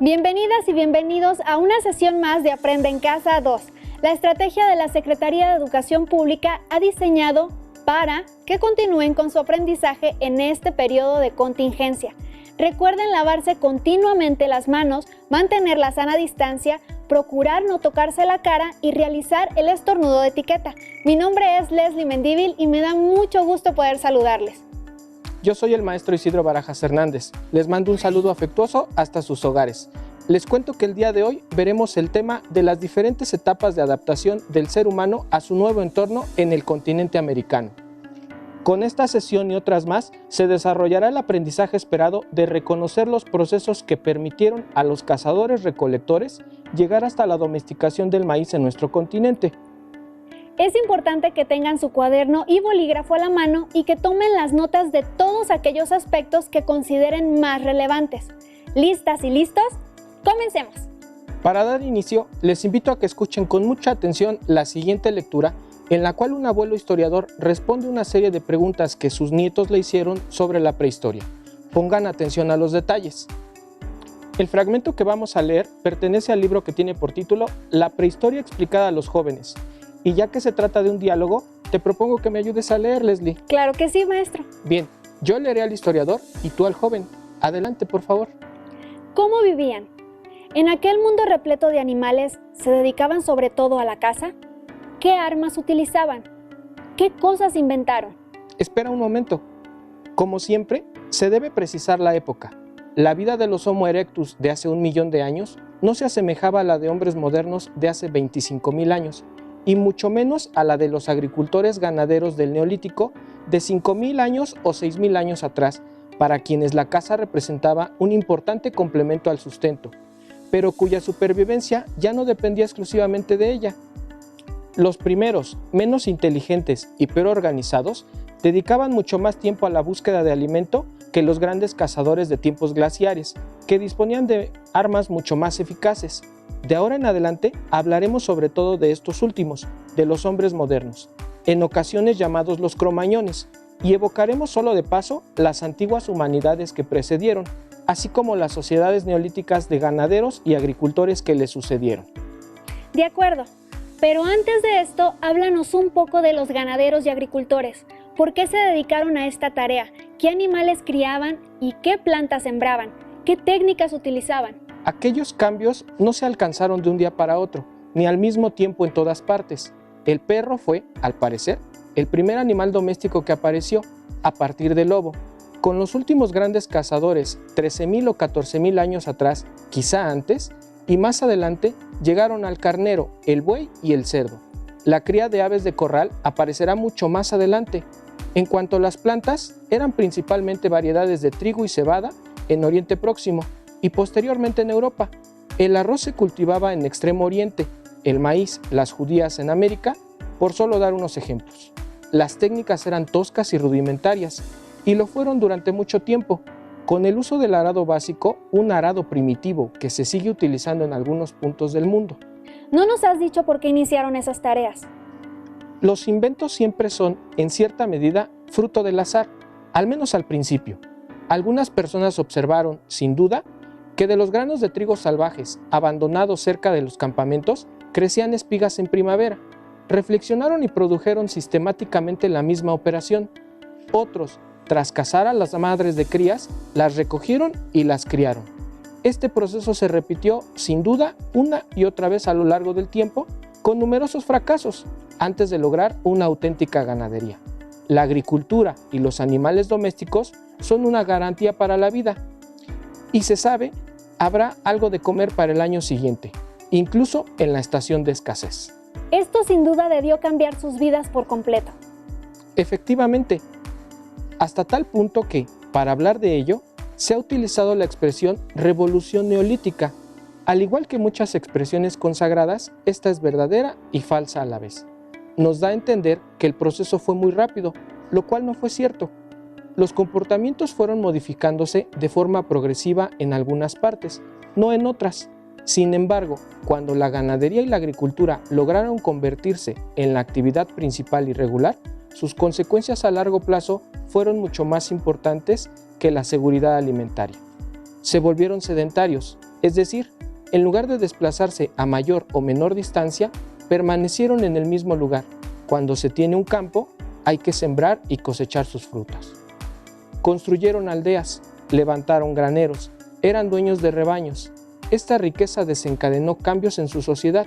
Bienvenidas y bienvenidos a una sesión más de Aprende en Casa 2. La estrategia de la Secretaría de Educación Pública ha diseñado para que continúen con su aprendizaje en este periodo de contingencia. Recuerden lavarse continuamente las manos, mantener la sana distancia, procurar no tocarse la cara y realizar el estornudo de etiqueta. Mi nombre es Leslie Mendívil y me da mucho gusto poder saludarles. Yo soy el maestro Isidro Barajas Hernández. Les mando un saludo afectuoso hasta sus hogares. Les cuento que el día de hoy veremos el tema de las diferentes etapas de adaptación del ser humano a su nuevo entorno en el continente americano. Con esta sesión y otras más, se desarrollará el aprendizaje esperado de reconocer los procesos que permitieron a los cazadores-recolectores llegar hasta la domesticación del maíz en nuestro continente. Es importante que tengan su cuaderno y bolígrafo a la mano y que tomen las notas de todos aquellos aspectos que consideren más relevantes. ¿Listas y listos? ¡Comencemos! Para dar inicio, les invito a que escuchen con mucha atención la siguiente lectura, en la cual un abuelo historiador responde una serie de preguntas que sus nietos le hicieron sobre la prehistoria. Pongan atención a los detalles. El fragmento que vamos a leer pertenece al libro que tiene por título La prehistoria explicada a los jóvenes. Y ya que se trata de un diálogo, te propongo que me ayudes a leer, Leslie. Claro que sí, maestro. Bien, yo leeré al historiador y tú al joven. Adelante, por favor. ¿Cómo vivían? En aquel mundo repleto de animales, ¿se dedicaban sobre todo a la caza? ¿Qué armas utilizaban? ¿Qué cosas inventaron? Espera un momento. Como siempre, se debe precisar la época. La vida de los Homo erectus de hace 1 millón de años no se asemejaba a la de hombres modernos de hace 25,000 años, y mucho menos a la de los agricultores ganaderos del Neolítico de 5,000 años o 6,000 años atrás, para quienes la caza representaba un importante complemento al sustento, pero cuya supervivencia ya no dependía exclusivamente de ella. Los primeros, menos inteligentes y peor organizados, dedicaban mucho más tiempo a la búsqueda de alimento que los grandes cazadores de tiempos glaciares, que disponían de armas mucho más eficaces. De ahora en adelante hablaremos sobre todo de estos últimos, de los hombres modernos, en ocasiones llamados los cromañones, y evocaremos solo de paso las antiguas humanidades que precedieron, así como las sociedades neolíticas de ganaderos y agricultores que les sucedieron. De acuerdo, pero antes de esto, háblanos un poco de los ganaderos y agricultores. ¿Por qué se dedicaron a esta tarea? ¿Qué animales criaban y qué plantas sembraban? ¿Qué técnicas utilizaban? Aquellos cambios no se alcanzaron de un día para otro, ni al mismo tiempo en todas partes. El perro fue, al parecer, el primer animal doméstico que apareció, a partir del lobo. Con los últimos grandes cazadores, 13,000 o 14,000 años atrás, quizá antes, y más adelante, llegaron al carnero, el buey y el cerdo. La cría de aves de corral aparecerá mucho más adelante. En cuanto a las plantas, eran principalmente variedades de trigo y cebada en Oriente Próximo, y posteriormente en Europa. El arroz se cultivaba en Extremo Oriente, el maíz, las judías en América, por solo dar unos ejemplos. Las técnicas eran toscas y rudimentarias, y lo fueron durante mucho tiempo. Con el uso del arado básico, un arado primitivo que se sigue utilizando en algunos puntos del mundo. No nos has dicho por qué iniciaron esas tareas. Los inventos siempre son, en cierta medida, fruto del azar, al menos al principio. Algunas personas observaron, sin duda, que de los granos de trigo salvajes abandonados cerca de los campamentos crecían espigas en primavera. Reflexionaron y produjeron sistemáticamente la misma operación. Otros, tras cazar a las madres de crías, las recogieron y las criaron. Este proceso se repitió, sin duda, una y otra vez a lo largo del tiempo, con numerosos fracasos, antes de lograr una auténtica ganadería. La agricultura y los animales domésticos son una garantía para la vida. Y se sabe, habrá algo de comer para el año siguiente, incluso en la estación de escasez. Esto sin duda debió cambiar sus vidas por completo. Efectivamente, hasta tal punto que, para hablar de ello, se ha utilizado la expresión revolución neolítica. Al igual que muchas expresiones consagradas, esta es verdadera y falsa a la vez. Nos da a entender que el proceso fue muy rápido, lo cual no fue cierto. Los comportamientos fueron modificándose de forma progresiva en algunas partes, no en otras. Sin embargo, cuando la ganadería y la agricultura lograron convertirse en la actividad principal y regular, sus consecuencias a largo plazo fueron mucho más importantes que la seguridad alimentaria. Se volvieron sedentarios, Es decir, en lugar de desplazarse a mayor o menor distancia, permanecieron en el mismo lugar. Cuando se tiene un campo, hay que sembrar y cosechar sus frutos. Construyeron aldeas, levantaron graneros, eran dueños de rebaños. Esta riqueza desencadenó cambios en su sociedad,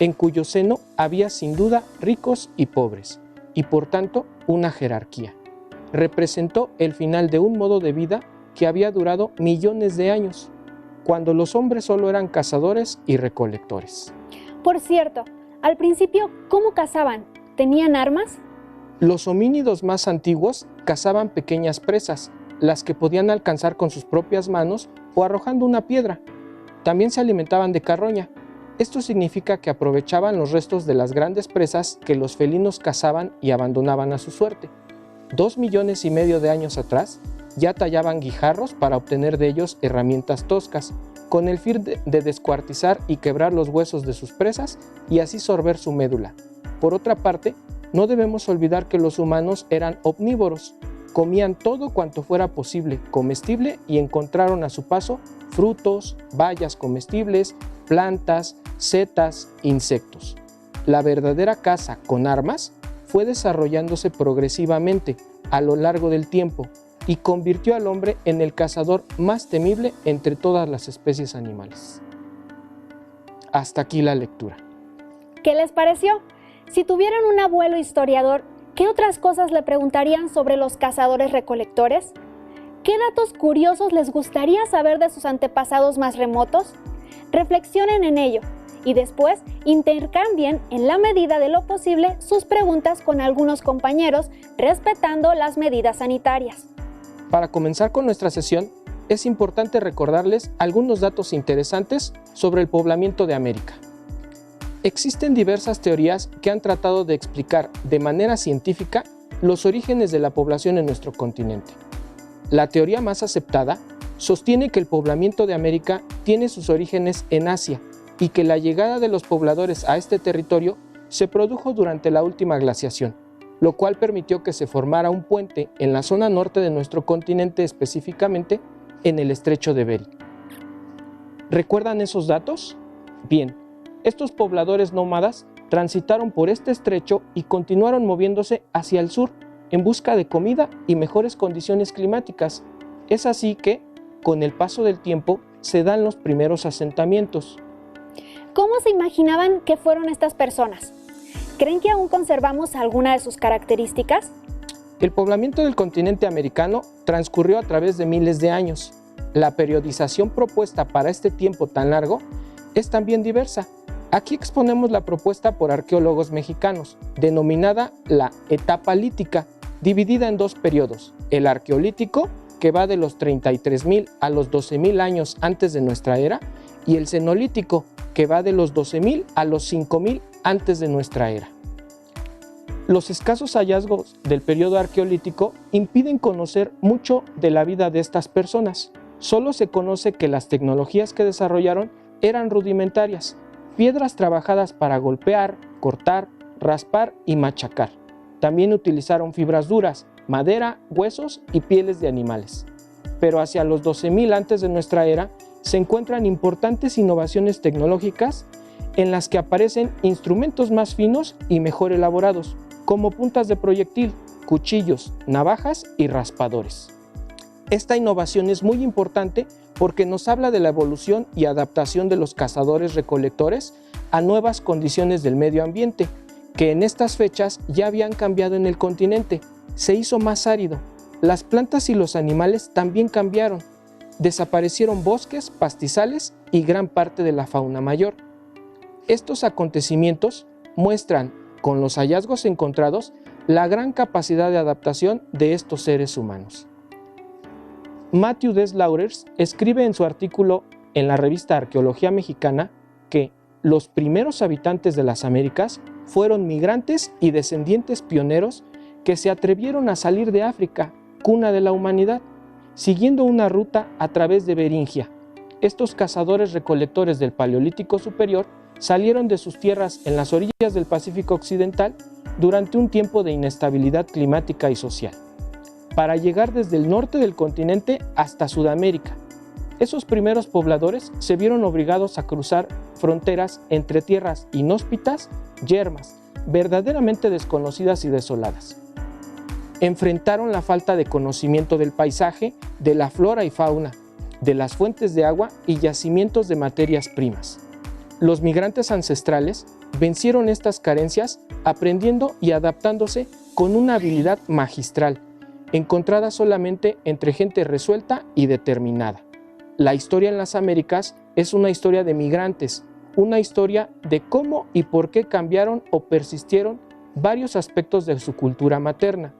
en cuyo seno había sin duda ricos y pobres, y por tanto una jerarquía. Representó el final de un modo de vida que había durado millones de años, cuando los hombres solo eran cazadores y recolectores. Por cierto, al principio, ¿cómo cazaban? ¿Tenían armas? Los homínidos más antiguos cazaban pequeñas presas, las que podían alcanzar con sus propias manos o arrojando una piedra. También se alimentaban de carroña. Esto significa que aprovechaban los restos de las grandes presas que los felinos cazaban y abandonaban a su suerte. 2,5 millones de años atrás, ya tallaban guijarros para obtener de ellos herramientas toscas, con el fin de descuartizar y quebrar los huesos de sus presas y así sorber su médula. Por otra parte, no debemos olvidar que los humanos eran omnívoros, comían todo cuanto fuera posible, comestible, y encontraron a su paso frutos, bayas comestibles, plantas, setas, insectos. La verdadera caza con armas fue desarrollándose progresivamente a lo largo del tiempo y convirtió al hombre en el cazador más temible entre todas las especies animales. Hasta aquí la lectura. ¿Qué les pareció? Si tuvieran un abuelo historiador, ¿qué otras cosas le preguntarían sobre los cazadores recolectores? ¿Qué datos curiosos les gustaría saber de sus antepasados más remotos? Reflexionen en ello y después intercambien en la medida de lo posible sus preguntas con algunos compañeros, respetando las medidas sanitarias. Para comenzar con nuestra sesión, es importante recordarles algunos datos interesantes sobre el poblamiento de América. Existen diversas teorías que han tratado de explicar de manera científica los orígenes de la población en nuestro continente. La teoría más aceptada sostiene que el poblamiento de América tiene sus orígenes en Asia y que la llegada de los pobladores a este territorio se produjo durante la última glaciación, lo cual permitió que se formara un puente en la zona norte de nuestro continente, específicamente en el estrecho de Bering. ¿Recuerdan esos datos? Bien, estos pobladores nómadas transitaron por este estrecho y continuaron moviéndose hacia el sur en busca de comida y mejores condiciones climáticas. Es así que, con el paso del tiempo, se dan los primeros asentamientos. ¿Cómo se imaginaban que fueron estas personas? ¿Creen que aún conservamos alguna de sus características? El poblamiento del continente americano transcurrió a través de miles de años. La periodización propuesta para este tiempo tan largo es también diversa. Aquí exponemos la propuesta por arqueólogos mexicanos, denominada la etapa lítica, dividida en dos periodos: el arqueolítico, que va de los 33,000 a los 12,000 años antes de nuestra era, y el cenolítico, que va de los 12,000 a los 5,000 antes de nuestra era. Los escasos hallazgos del periodo arqueolítico impiden conocer mucho de la vida de estas personas. Solo se conoce que las tecnologías que desarrollaron eran rudimentarias: piedras trabajadas para golpear, cortar, raspar y machacar. También utilizaron fibras duras, madera, huesos y pieles de animales. Pero hacia los 12,000 antes de nuestra era se encuentran importantes innovaciones tecnológicas en las que aparecen instrumentos más finos y mejor elaborados, como puntas de proyectil, cuchillos, navajas y raspadores. Esta innovación es muy importante porque nos habla de la evolución y adaptación de los cazadores-recolectores a nuevas condiciones del medio ambiente, que en estas fechas ya habían cambiado en el continente. Se hizo más árido, las plantas y los animales también cambiaron, desaparecieron bosques, pastizales y gran parte de la fauna mayor. Estos acontecimientos muestran, con los hallazgos encontrados, la gran capacidad de adaptación de estos seres humanos. Matthew D. Slaughters escribe en su artículo en la revista Arqueología Mexicana que los primeros habitantes de las Américas fueron migrantes y descendientes pioneros que se atrevieron a salir de África, cuna de la humanidad, siguiendo una ruta a través de Beringia. Estos cazadores-recolectores del Paleolítico Superior salieron de sus tierras en las orillas del Pacífico Occidental durante un tiempo de inestabilidad climática y social, para llegar desde el norte del continente hasta Sudamérica. Esos primeros pobladores se vieron obligados a cruzar fronteras entre tierras inhóspitas, yermas, verdaderamente desconocidas y desoladas. Enfrentaron la falta de conocimiento del paisaje, de la flora y fauna, de las fuentes de agua y yacimientos de materias primas. Los migrantes ancestrales vencieron estas carencias aprendiendo y adaptándose con una habilidad magistral, encontrada solamente entre gente resuelta y determinada. La historia en las Américas es una historia de migrantes, una historia de cómo y por qué cambiaron o persistieron varios aspectos de su cultura materna.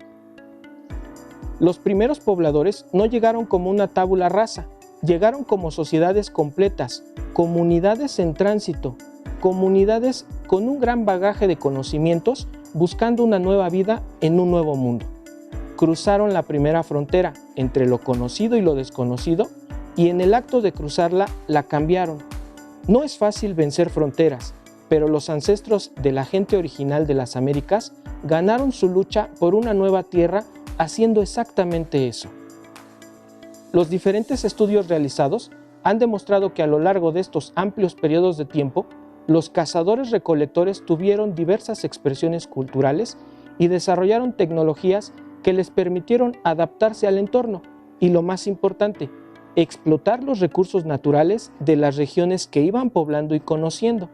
Los primeros pobladores no llegaron como una tabula rasa, llegaron como sociedades completas, comunidades en tránsito, comunidades con un gran bagaje de conocimientos buscando una nueva vida en un nuevo mundo. Cruzaron la primera frontera entre lo conocido y lo desconocido y en el acto de cruzarla la cambiaron. No es fácil vencer fronteras, pero los ancestros de la gente original de las Américas ganaron su lucha por una nueva tierra haciendo exactamente eso. Los diferentes estudios realizados han demostrado que a lo largo de estos amplios periodos de tiempo, los cazadores-recolectores tuvieron diversas expresiones culturales y desarrollaron tecnologías que les permitieron adaptarse al entorno y, lo más importante, explotar los recursos naturales de las regiones que iban poblando y conociendo.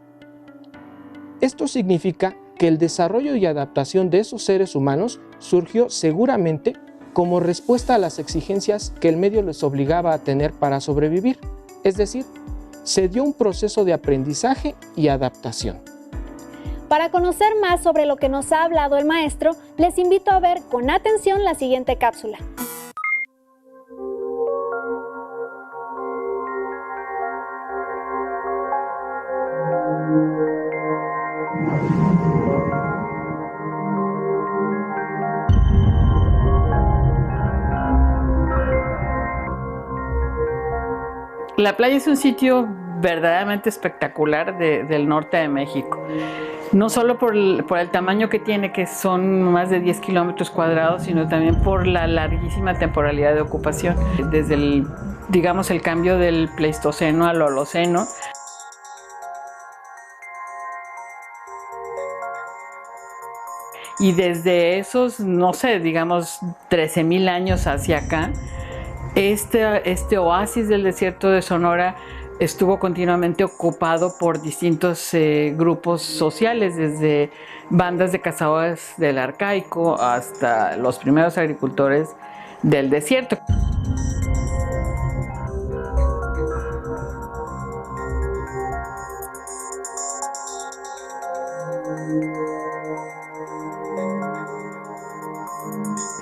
Esto significa que el desarrollo y adaptación de esos seres humanos surgió seguramente como respuesta a las exigencias que el medio les obligaba a tener para sobrevivir, es decir, se dio un proceso de aprendizaje y adaptación. Para conocer más sobre lo que nos ha hablado el maestro, les invito a ver con atención la siguiente cápsula. La playa es un sitio verdaderamente espectacular del norte de México. No solo por el tamaño que tiene, que son más de 10 kilómetros cuadrados, sino también por la larguísima temporalidad de ocupación. Desde el cambio del Pleistoceno al Holoceno. Y desde esos, 13,000 años hacia acá, este oasis del desierto de Sonora estuvo continuamente ocupado por distintos grupos sociales, desde bandas de cazadores del Arcaico hasta los primeros agricultores del desierto.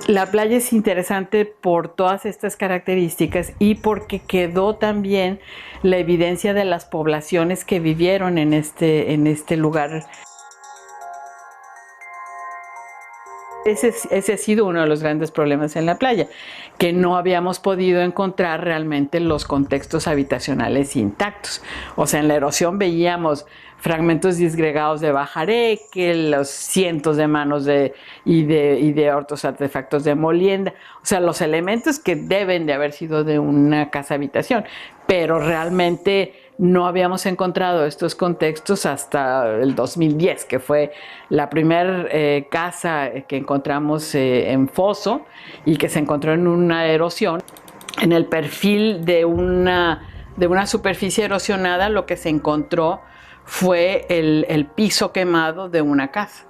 La playa es interesante por todas estas características y porque quedó también la evidencia de las poblaciones que vivieron en este lugar. Ese ha sido uno de los grandes problemas en la playa, que no habíamos podido encontrar realmente los contextos habitacionales intactos. O sea, en la erosión veíamos fragmentos disgregados de bajareque, los cientos de manos y de otros artefactos de molienda. O sea, los elementos que deben de haber sido de una casa-habitación, pero realmente no habíamos encontrado estos contextos hasta el 2010, que fue la primera casa que encontramos en foso y que se encontró en una erosión. En el perfil de una superficie erosionada, lo que se encontró fue el piso quemado de una casa.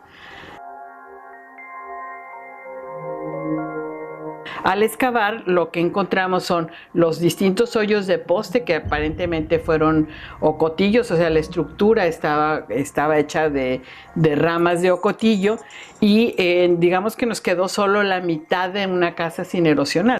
Al excavar, lo que encontramos son los distintos hoyos de poste que aparentemente fueron ocotillos, o sea, la estructura estaba hecha de ramas de ocotillo y digamos que nos quedó solo la mitad de una casa sin erosionar.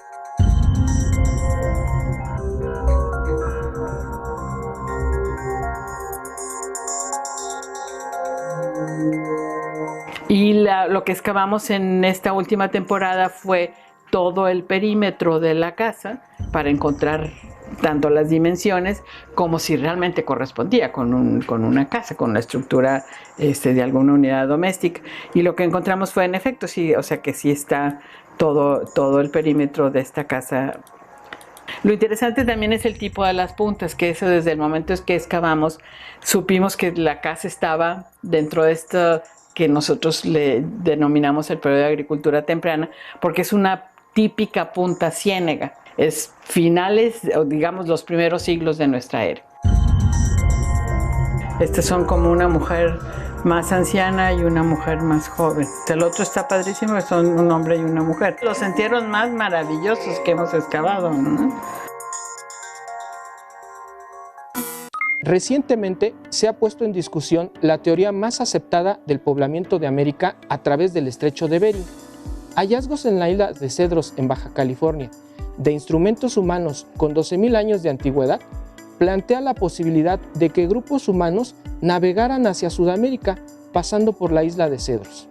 Y lo que excavamos en esta última temporada fue todo el perímetro de la casa para encontrar tanto las dimensiones como si realmente correspondía con una casa, con la estructura de alguna unidad doméstica. Y lo que encontramos fue, en efecto, sí, o sea que sí está todo el perímetro de esta casa Lo interesante también es el tipo de las puntas, que eso desde el momento en que excavamos supimos que la casa estaba dentro de esto que nosotros le denominamos el periodo de agricultura temprana, porque es una típica punta ciénega. Es finales, o digamos, los primeros siglos de nuestra era. Estas son como una mujer más anciana y una mujer más joven. El otro está padrísimo, son un hombre y una mujer. Los entierros más maravillosos que hemos excavado, ¿no? Recientemente se ha puesto en discusión la teoría más aceptada del poblamiento de América a través del estrecho de Bering. Hallazgos en la isla de Cedros, en Baja California, de instrumentos humanos con 12.000 años de antigüedad, plantea la posibilidad de que grupos humanos navegaran hacia Sudamérica pasando por la isla de Cedros.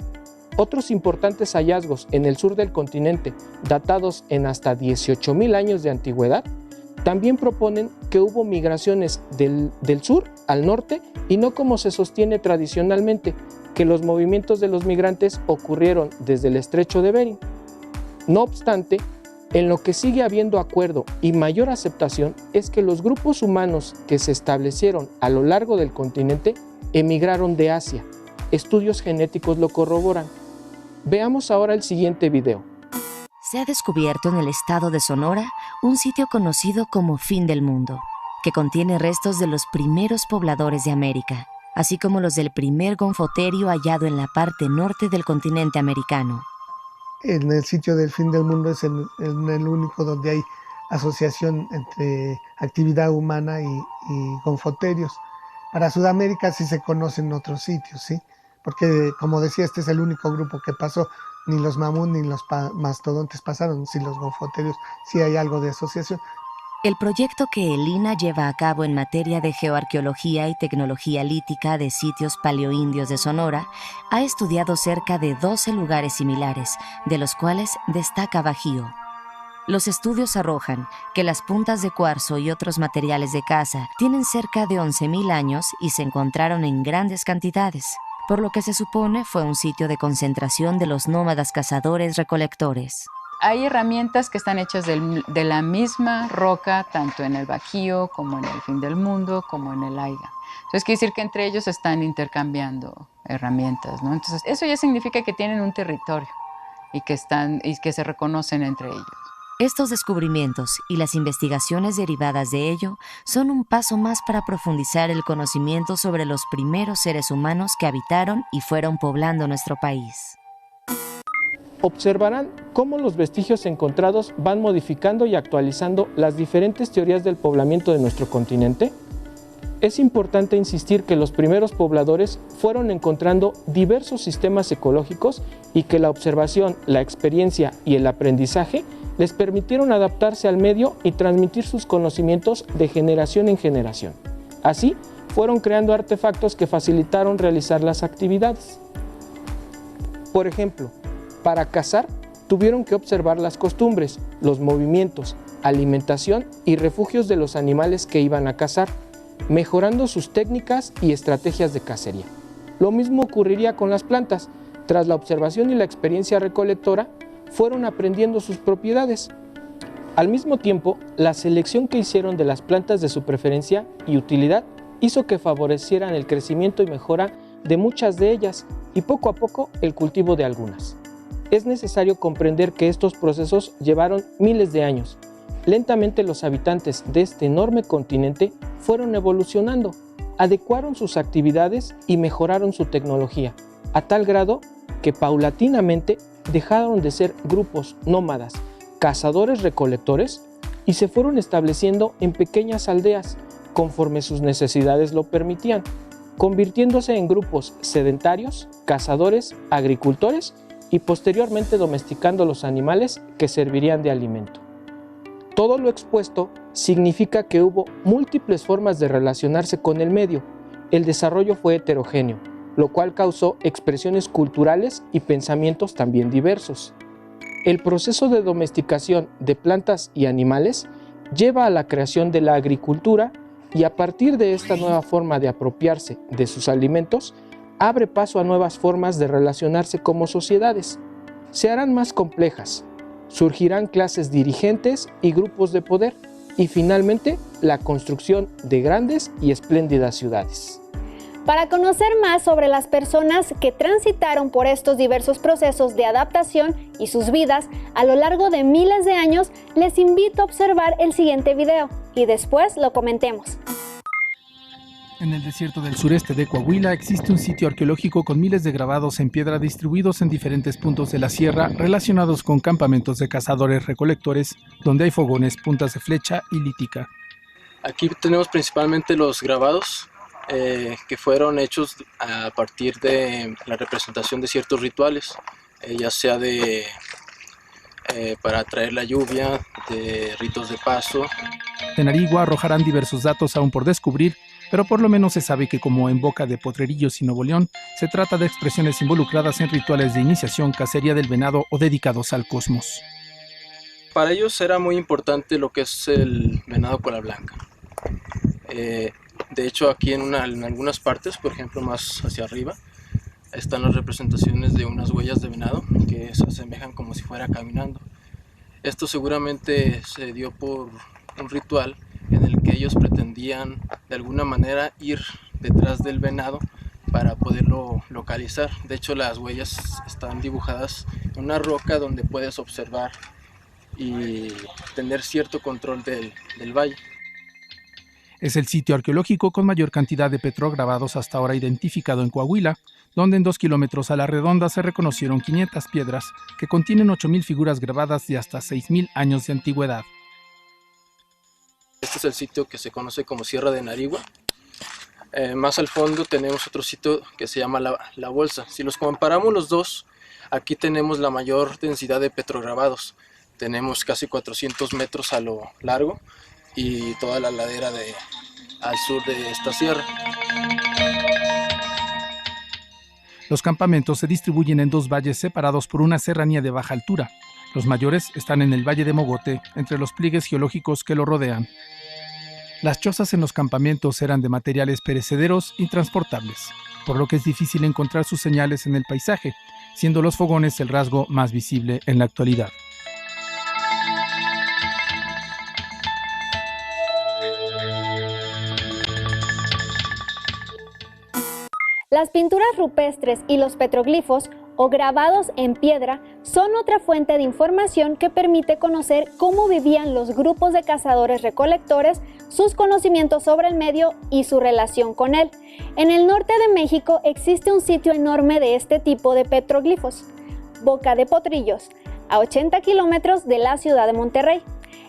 Otros importantes hallazgos en el sur del continente, datados en hasta 18.000 años de antigüedad, también proponen que hubo migraciones del sur al norte y no como se sostiene tradicionalmente, que los movimientos de los migrantes ocurrieron desde el estrecho de Bering. No obstante, en lo que sigue habiendo acuerdo y mayor aceptación es que los grupos humanos que se establecieron a lo largo del continente emigraron de Asia. Estudios genéticos lo corroboran. Veamos ahora el siguiente video. Se ha descubierto en el estado de Sonora un sitio conocido como Fin del Mundo, que contiene restos de los primeros pobladores de América, así como los del primer gonfoterio hallado en la parte norte del continente americano. En el sitio del Fin del Mundo es el único donde hay asociación entre actividad humana y gonfoterios. Para Sudamérica sí se conocen otros sitios, ¿sí? Porque, como decía, este es el único grupo que pasó. Ni los mamut ni los mastodontes pasaron, si los gonfoterios sí hay algo de asociación. El proyecto que el INAH lleva a cabo en materia de geoarqueología y tecnología lítica de sitios paleoindios de Sonora ha estudiado cerca de 12 lugares similares, de los cuales destaca Bajío. Los estudios arrojan que las puntas de cuarzo y otros materiales de caza tienen cerca de 11.000 años y se encontraron en grandes cantidades, por lo que se supone fue un sitio de concentración de los nómadas cazadores-recolectores. Hay herramientas que están hechas de la misma roca, tanto en el Bajío, como en el Fin del Mundo, como en el Aiga. Entonces quiere decir que entre ellos están intercambiando herramientas, ¿no? Entonces eso ya significa que tienen un territorio y que se reconocen entre ellos. Estos descubrimientos y las investigaciones derivadas de ello son un paso más para profundizar el conocimiento sobre los primeros seres humanos que habitaron y fueron poblando nuestro país. Observarán cómo los vestigios encontrados van modificando y actualizando las diferentes teorías del poblamiento de nuestro continente. Es importante insistir que los primeros pobladores fueron encontrando diversos sistemas ecológicos y que la observación, la experiencia y el aprendizaje les permitieron adaptarse al medio y transmitir sus conocimientos de generación en generación. Así, fueron creando artefactos que facilitaron realizar las actividades. Por ejemplo, para cazar, tuvieron que observar las costumbres, los movimientos, alimentación y refugios de los animales que iban a cazar, mejorando sus técnicas y estrategias de cacería. Lo mismo ocurriría con las plantas. Tras la observación y la experiencia recolectora, fueron aprendiendo sus propiedades. Al mismo tiempo, la selección que hicieron de las plantas de su preferencia y utilidad hizo que favorecieran el crecimiento y mejora de muchas de ellas y poco a poco el cultivo de algunas. Es necesario comprender que estos procesos llevaron miles de años. Lentamente los habitantes de este enorme continente fueron evolucionando, adecuaron sus actividades y mejoraron su tecnología, a tal grado que paulatinamente dejaron de ser grupos nómadas, cazadores-recolectores y se fueron estableciendo en pequeñas aldeas conforme sus necesidades lo permitían, convirtiéndose en grupos sedentarios, cazadores, agricultores y posteriormente domesticando los animales que servirían de alimento. Todo lo expuesto significa que hubo múltiples formas de relacionarse con el medio. El desarrollo fue heterogéneo, lo cual causó expresiones culturales y pensamientos también diversos. El proceso de domesticación de plantas y animales lleva a la creación de la agricultura y a partir de esta nueva forma de apropiarse de sus alimentos, abre paso a nuevas formas de relacionarse como sociedades. Se harán más complejas. Surgirán clases dirigentes y grupos de poder, y finalmente la construcción de grandes y espléndidas ciudades. Para conocer más sobre las personas que transitaron por estos diversos procesos de adaptación y sus vidas a lo largo de miles de años, les invito a observar el siguiente video y después lo comentemos. En el desierto del sureste de Coahuila existe un sitio arqueológico con miles de grabados en piedra distribuidos en diferentes puntos de la sierra relacionados con campamentos de cazadores-recolectores, donde hay fogones, puntas de flecha y lítica. Aquí tenemos principalmente los grabados que fueron hechos a partir de la representación de ciertos rituales, ya sea para atraer la lluvia, de ritos de paso. En Arigua arrojarán diversos datos aún por descubrir, pero por lo menos se sabe que, como en Boca de Potrerillos y Nuevo León, se trata de expresiones involucradas en rituales de iniciación, cacería del venado o dedicados al cosmos. Para ellos era muy importante lo que es el venado cola blanca. De hecho, aquí en algunas partes, por ejemplo más hacia arriba, están las representaciones de unas huellas de venado que se asemejan como si fuera caminando. Esto seguramente se dio por un ritual en el que ellos pretendían de alguna manera ir detrás del venado para poderlo localizar. De hecho, las huellas están dibujadas en una roca donde puedes observar y tener cierto control del valle. Es el sitio arqueológico con mayor cantidad de petrograbados hasta ahora identificado en Coahuila, donde en 2 kilómetros a la redonda se reconocieron 500 piedras que contienen 8,000 figuras grabadas de hasta 6,000 años de antigüedad. Este es el sitio que se conoce como Sierra de Narigua. Más al fondo tenemos otro sitio que se llama La Bolsa. Si los comparamos los dos, aquí tenemos la mayor densidad de petrograbados. Tenemos casi 400 metros a lo largo y toda la ladera al sur de esta sierra. Los campamentos se distribuyen en 2 valles separados por una serranía de baja altura. Los mayores están en el Valle de Mogote, entre los pliegues geológicos que lo rodean. Las chozas en los campamentos eran de materiales perecederos y transportables, por lo que es difícil encontrar sus señales en el paisaje, siendo los fogones el rasgo más visible en la actualidad. Las pinturas rupestres y los petroglifos o grabados en piedra son otra fuente de información que permite conocer cómo vivían los grupos de cazadores-recolectores, sus conocimientos sobre el medio y su relación con él. En el norte de México existe un sitio enorme de este tipo de petroglifos, Boca de Potrillos, a 80 kilómetros de la ciudad de Monterrey.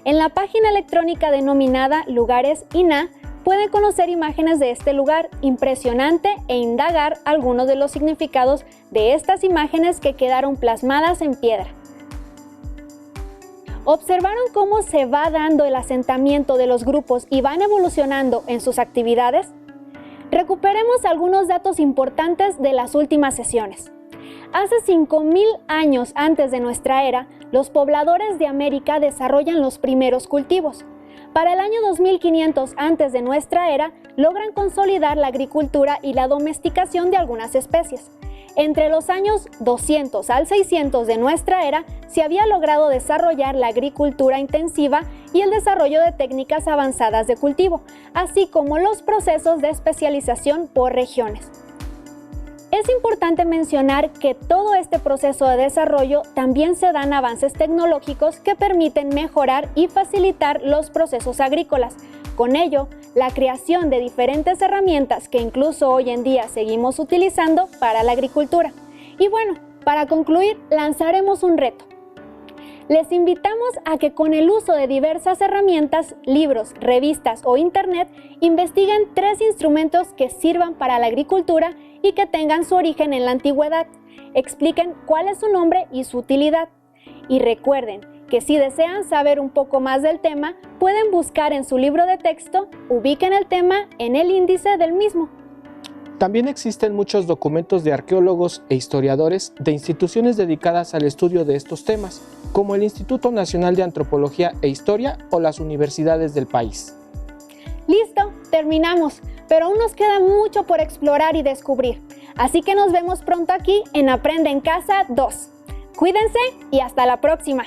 En la página electrónica denominada Lugares INAH, pueden conocer imágenes de este lugar impresionante e indagar algunos de los significados de estas imágenes que quedaron plasmadas en piedra. ¿Observaron cómo se va dando el asentamiento de los grupos y van evolucionando en sus actividades? Recuperemos algunos datos importantes de las últimas sesiones. Hace 5,000 años antes de nuestra era, los pobladores de América desarrollan los primeros cultivos. Para el año 2500 antes de nuestra era, logran consolidar la agricultura y la domesticación de algunas especies. Entre los años 200 al 600 de nuestra era, se había logrado desarrollar la agricultura intensiva y el desarrollo de técnicas avanzadas de cultivo, así como los procesos de especialización por regiones. Es importante mencionar que todo este proceso de desarrollo también se dan avances tecnológicos que permiten mejorar y facilitar los procesos agrícolas. Con ello, la creación de diferentes herramientas que incluso hoy en día seguimos utilizando para la agricultura. Y bueno, para concluir, lanzaremos un reto. Les invitamos a que con el uso de diversas herramientas, libros, revistas o internet, investiguen 3 instrumentos que sirvan para la agricultura y que tengan su origen en la antigüedad. Expliquen cuál es su nombre y su utilidad. Y recuerden que si desean saber un poco más del tema, pueden buscar en su libro de texto, ubiquen el tema en el índice del mismo. También existen muchos documentos de arqueólogos e historiadores de instituciones dedicadas al estudio de estos temas, como el Instituto Nacional de Antropología e Historia o las universidades del país. Listo, terminamos, pero aún nos queda mucho por explorar y descubrir. Así que nos vemos pronto aquí en Aprende en Casa 2. Cuídense y hasta la próxima.